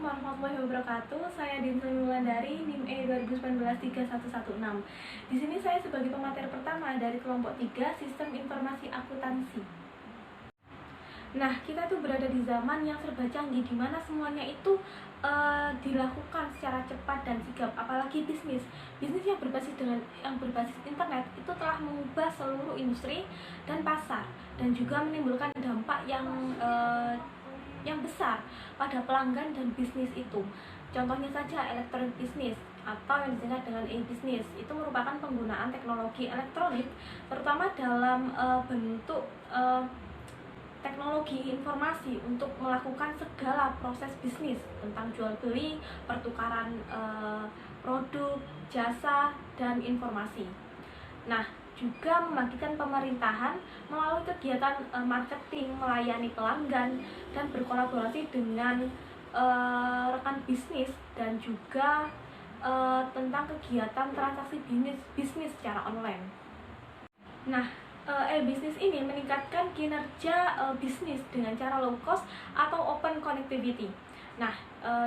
warahmatullahi wabarakatuh. Saya Dinda Wulandari, NIM E 2019-3116. Di sini saya sebagai pemateri pertama dari kelompok 3 Sistem Informasi Akuntansi. Nah, kita tuh berada di zaman yang serba canggih, di mana semuanya itu dilakukan secara cepat dan sigap. Apalagi bisnis yang berbasis internet itu telah mengubah seluruh industri dan pasar, dan juga menimbulkan dampak yang besar pada pelanggan dan bisnis itu. Contohnya saja elektronik bisnis atau yang disingkat dengan e-bisnis, itu merupakan penggunaan teknologi elektronik terutama dalam bentuk teknologi informasi untuk melakukan segala proses bisnis tentang jual beli, pertukaran produk, jasa, dan informasi. Nah, juga membagikan pemerintahan melalui kegiatan marketing, melayani pelanggan, dan berkolaborasi dengan rekan bisnis, dan juga tentang kegiatan transaksi bisnis secara online. Nah, e-bisnis ini meningkatkan kinerja bisnis dengan cara low cost atau open connectivity. Nah,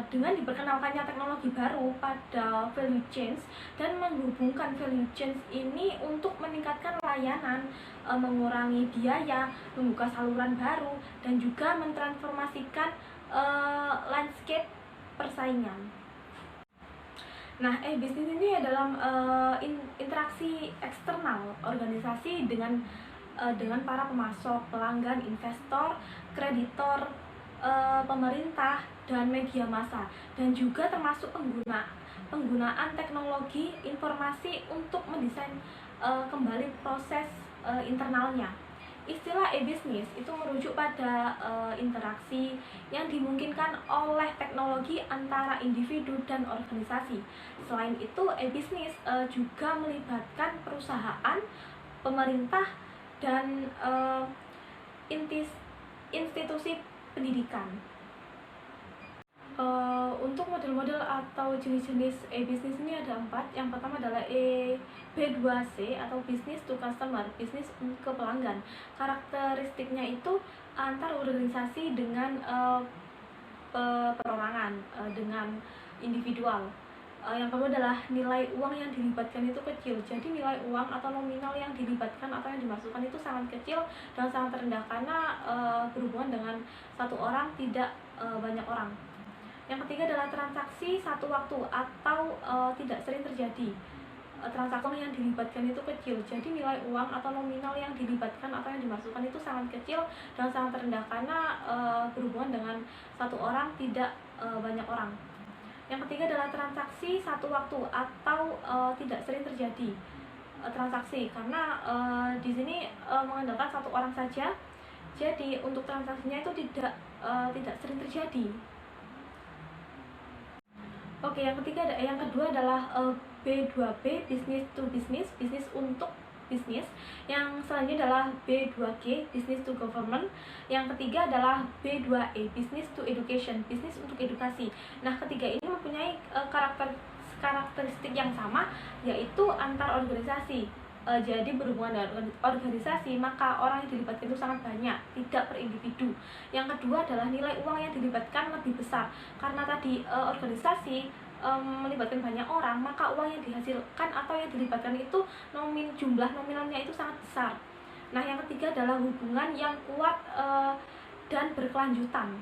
dengan diperkenalkannya teknologi baru pada value chains dan menghubungkan value chains ini untuk meningkatkan layanan, mengurangi biaya, membuka saluran baru, dan juga mentransformasikan landscape persaingan. Nah, bisnis ini adalah interaksi eksternal organisasi dengan para pemasok, pelanggan, investor, kreditor, pemerintah, dan media massa, dan juga termasuk penggunaan teknologi informasi untuk mendesain kembali proses internalnya. Istilah e-bisnis itu merujuk pada interaksi yang dimungkinkan oleh teknologi antara individu dan organisasi. Selain itu, e-bisnis juga melibatkan perusahaan, pemerintah, dan institusi pendidikan. Untuk model-model atau jenis-jenis e-bisnis ini ada 4. Yang pertama adalah B2C atau business to customer, bisnis ke pelanggan. Karakteristiknya itu antar organisasi dengan perorangan, dengan individual. Yang kedua adalah nilai uang yang dilibatkan itu kecil. Jadi nilai uang atau nominal yang dilibatkan atau yang dimasukkan itu sangat kecil dan sangat rendah karena berhubungan dengan satu orang, tidak banyak orang. Yang ketiga adalah transaksi satu waktu atau tidak sering terjadi. Transaksi yang dilibatkan itu kecil, jadi nilai uang atau nominal yang dilibatkan atau yang dimasukkan itu sangat kecil dan sangat rendah karena berhubungan dengan satu orang, tidak banyak orang. Yang ketiga adalah transaksi satu waktu atau tidak sering terjadi transaksi, karena di sini mengandalkan satu orang saja, jadi untuk transaksinya itu tidak sering terjadi. Oke, yang kedua adalah B2B, business to business, bisnis untuk bisnis. Yang selanjutnya adalah B2G, business to government. Yang ketiga adalah B2E, business to education, bisnis untuk edukasi. Nah, ketiga ini mempunyai karakteristik yang sama, yaitu antar organisasi. Jadi berhubungan dengan organisasi, maka orang yang dilibatkan itu sangat banyak, tidak per individu. Yang kedua adalah nilai uang yang dilibatkan lebih besar, karena tadi organisasi melibatkan banyak orang, maka uang yang dihasilkan atau yang dilibatkan itu jumlah nominalnya itu sangat besar. Nah, yang ketiga adalah hubungan yang kuat dan berkelanjutan.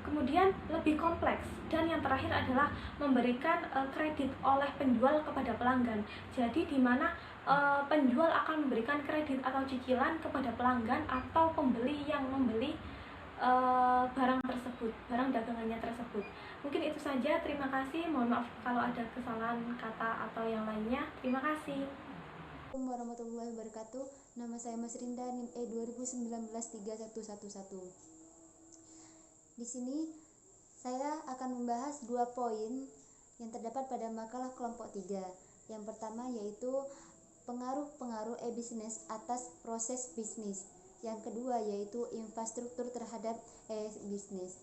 Kemudian lebih kompleks, dan yang terakhir adalah memberikan kredit oleh penjual kepada pelanggan. Jadi di mana penjual akan memberikan kredit atau cicilan kepada pelanggan atau pembeli yang membeli barang dagangannya tersebut. Mungkin itu saja, terima kasih. Mohon maaf kalau ada kesalahan kata atau yang lainnya. Terima kasih. Assalamualaikum warahmatullahi wabarakatuh. Nama saya Mas Rinda, NIM E 2019-3111. Di sini saya akan membahas 2 poin yang terdapat pada makalah kelompok 3. Yang pertama yaitu pengaruh-pengaruh e-bisnis atas proses bisnis. Yang kedua yaitu infrastruktur terhadap e-bisnis.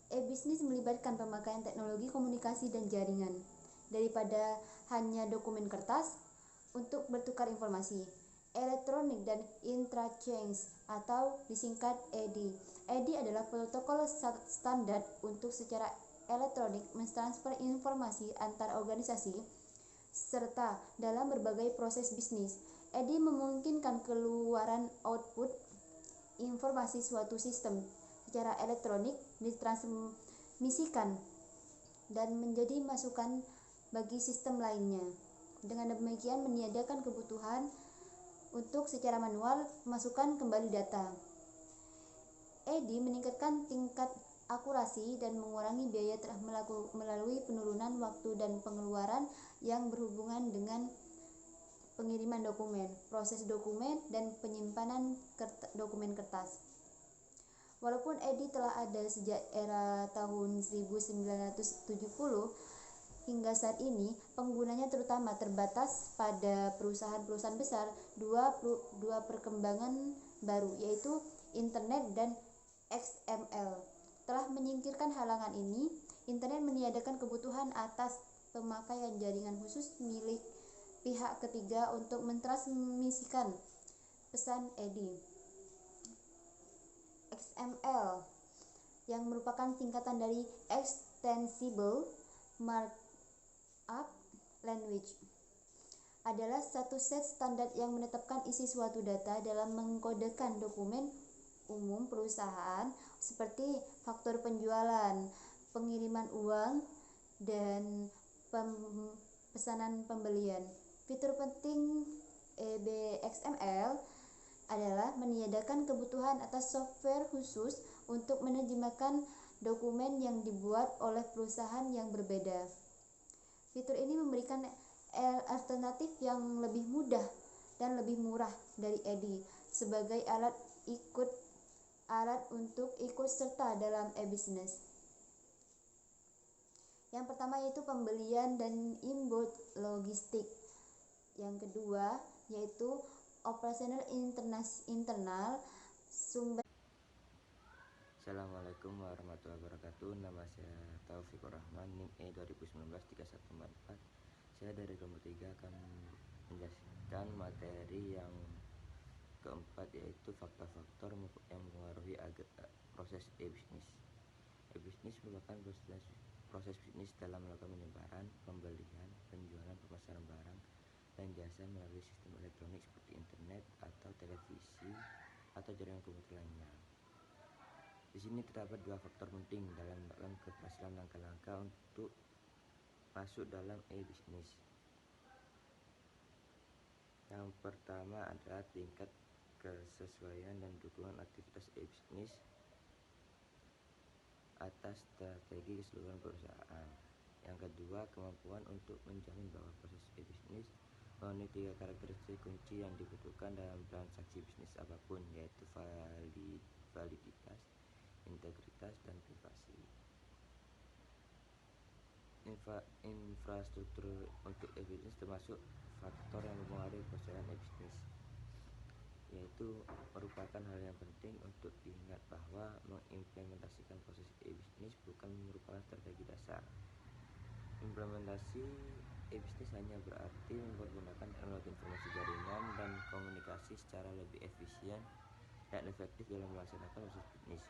E-bisnis melibatkan pemakaian teknologi komunikasi dan jaringan daripada hanya dokumen kertas untuk bertukar informasi. Electronic dan Interchange atau disingkat EDI. EDI adalah protokol standar untuk secara elektronik mentransfer informasi antar organisasi serta dalam berbagai proses bisnis. EDI memungkinkan keluaran output informasi suatu sistem secara elektronik ditransmisikan dan menjadi masukan bagi sistem lainnya. Dengan demikian meniadakan kebutuhan untuk secara manual memasukkan kembali data. EDI meningkatkan tingkat akurasi dan mengurangi biaya melalui penurunan waktu dan pengeluaran yang berhubungan dengan pengiriman dokumen, proses dokumen, dan penyimpanan dokumen kertas. Walaupun EDI telah ada sejak era tahun 1970, hingga saat ini, penggunanya terutama terbatas pada perusahaan-perusahaan besar. Dua perkembangan baru, yaitu Internet dan XML, telah menyingkirkan halangan ini. Internet meniadakan kebutuhan atas pemakaian jaringan khusus milik pihak ketiga untuk mentransmisikan pesan EDI. XML, yang merupakan singkatan dari Extensible Markup Language, adalah satu set standar yang menetapkan isi suatu data dalam mengkodekan dokumen umum perusahaan seperti faktur penjualan, pengiriman uang, dan pesanan pembelian. Fitur penting EBXML adalah meniadakan kebutuhan atas software khusus untuk menerjemahkan dokumen yang dibuat oleh perusahaan yang berbeda. Fitur ini memberikan alternatif yang lebih mudah dan lebih murah dari EDI sebagai alat untuk ikut serta dalam e-business. Yang pertama yaitu pembelian dan inbound logistik. Yang kedua yaitu operasional internal sumber. Assalamualaikum warahmatullahi wabarakatuh. Nama saya Taufikur Rahman, NIM E 2019-3144. Saya dari kelompok 3 akan menjelaskan materi yang keempat, yaitu faktor-faktor yang mempengaruhi proses e-bisnis. E-bisnis merupakan proses bisnis dalam melakukan penyebaran, pembelian, penjualan, pemasaran barang dan jasa melalui sistem elektronik seperti internet atau televisi atau jaringan komputer lainnya. Di sini terdapat dua faktor penting dalam melakukan keberhasilan langkah-langkah untuk masuk dalam e-bisnis. Yang pertama adalah tingkat kesesuaian dan dukungan aktivitas e-bisnis atas strategi keseluruhan perusahaan. Yang kedua, kemampuan untuk menjamin bahwa proses e-bisnis memenuhi 3 karakteristik kunci yang dibutuhkan dalam transaksi bisnis apapun, yaitu validitas, integritas, dan privasi. Infrastruktur untuk e-bisnis termasuk faktor yang mempengaruhi pelaksanaan e-bisnis, yaitu merupakan hal yang penting untuk diingat bahwa mengimplementasikan proses e-bisnis bukan merupakan strategi dasar. Implementasi e-bisnis hanya berarti mempergunakan teknologi informasi jaringan dan komunikasi secara lebih efisien dan efektif dalam melaksanakan proses bisnis.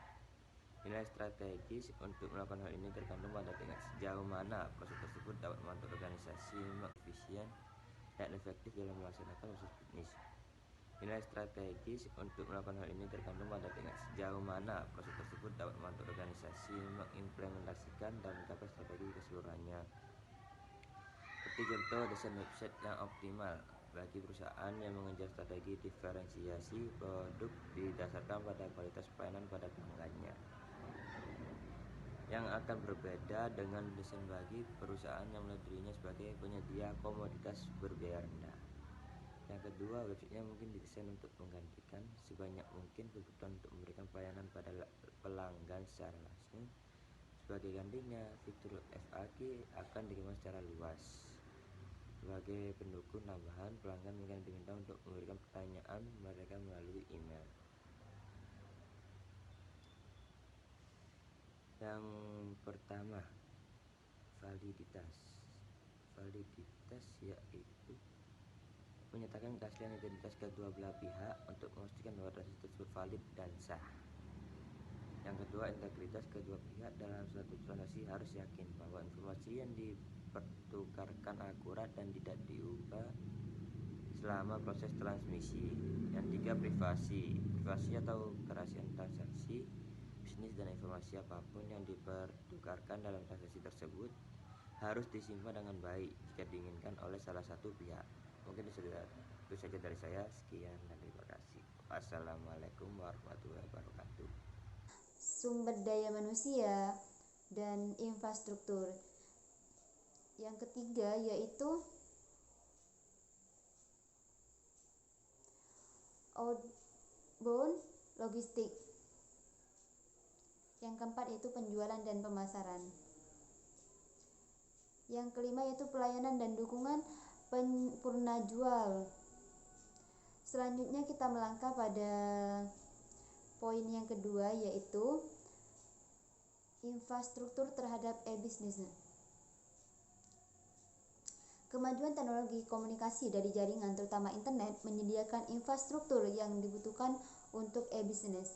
Nilai strategis untuk melakukan hal ini tergantung pada tingkat sejauh mana proses tersebut dapat membantu organisasi efisien dan efektif dalam melaksanakan proses bisnis. Nilai strategis untuk melakukan hal ini tergantung pada tingkat sejauh mana proses tersebut dapat membantu organisasi mengimplementasikan dan mencapai strategi keseluruhannya. Seperti contoh, desain website yang optimal bagi perusahaan yang mengejar strategi diferensiasi produk didasarkan pada kualitas pelayanan pada pelanggannya, yang akan berbeda dengan desain bagi perusahaan yang melihat dirinya sebagai penyedia komoditas berbiaya rendah. Yang kedua, websitenya mungkin didesain untuk menggantikan sebanyak mungkin kebutuhan untuk memberikan pelayanan pada pelanggan secara langsung. Sebagai gantinya, fitur FAQ akan dikembangkan secara luas. Sebagai pendukung tambahan, pelanggan akan diminta untuk memberikan pertanyaan mereka melalui email. Yang pertama, validitas. Validitas yaitu menyatakan keaslian identitas kedua belah pihak untuk memastikan bahwa transaksi tersebut valid dan sah. Yang kedua, integritas kedua pihak dalam suatu transaksi harus yakin bahwa informasi yang dipertukarkan akurat dan tidak diubah selama proses transmisi. Yang tiga, privasi atau kerahasiaan transaksi bisnis dan informasi apapun yang dipertukarkan dalam transaksi tersebut harus disimpan dengan baik jika diinginkan oleh salah satu pihak. Mungkin itu saja dari saya. Sekian dan terima kasih. Wassalamualaikum warahmatullahi wabarakatuh. Sumber daya manusia dan infrastruktur. Yang ketiga yaitu outbound logistik. Yang keempat yaitu penjualan dan pemasaran. Yang kelima yaitu pelayanan dan dukungan penyempurna jual. Selanjutnya kita melangkah pada poin yang kedua yaitu infrastruktur terhadap e-bisnis. Kemajuan teknologi komunikasi dari jaringan terutama internet menyediakan infrastruktur yang dibutuhkan untuk e-bisnis.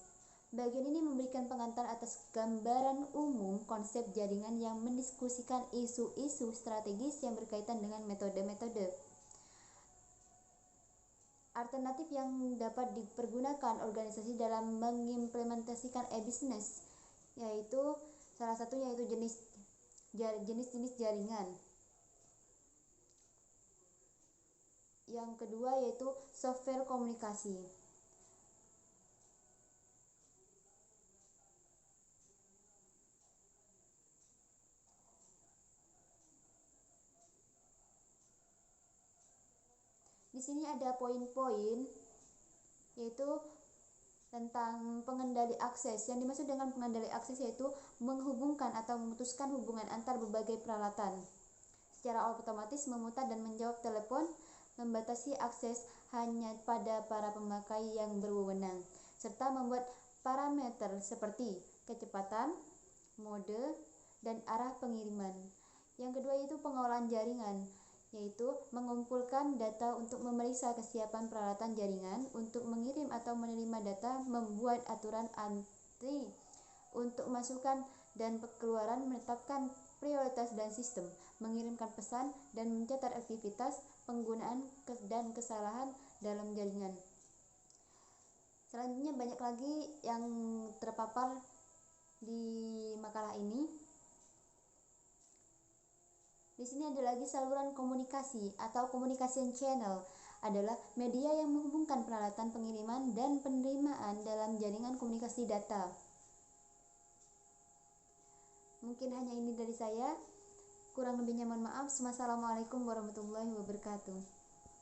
Bagian ini memberikan pengantar atas gambaran umum konsep jaringan yang mendiskusikan isu-isu strategis yang berkaitan dengan metode-metode alternatif yang dapat dipergunakan organisasi dalam mengimplementasikan e-bisnis, yaitu salah satunya yaitu jenis-jenis jaringan. Yang kedua yaitu software komunikasi. Di sini ada poin-poin yaitu tentang pengendali akses. Yang dimaksud dengan pengendali akses yaitu menghubungkan atau memutuskan hubungan antar berbagai peralatan secara otomatis, memutar dan menjawab telepon, membatasi akses hanya pada para pemakai yang berwenang, serta membuat parameter seperti kecepatan, mode, dan arah pengiriman. Yang kedua yaitu pengolahan jaringan, yaitu mengumpulkan data untuk memeriksa kesiapan peralatan jaringan untuk mengirim atau menerima data, membuat aturan antri untuk masukan dan keluaran, menetapkan prioritas dan sistem, mengirimkan pesan, dan mencatat aktivitas, penggunaan dan kesalahan dalam jaringan. Selanjutnya banyak lagi yang terpapar di makalah ini. Di sini ada lagi saluran komunikasi atau communication channel adalah media yang menghubungkan peralatan pengiriman dan penerimaan dalam jaringan komunikasi data. Mungkin hanya ini dari saya. Kurang lebihnya mohon maaf. Wassalamualaikum warahmatullahi wabarakatuh.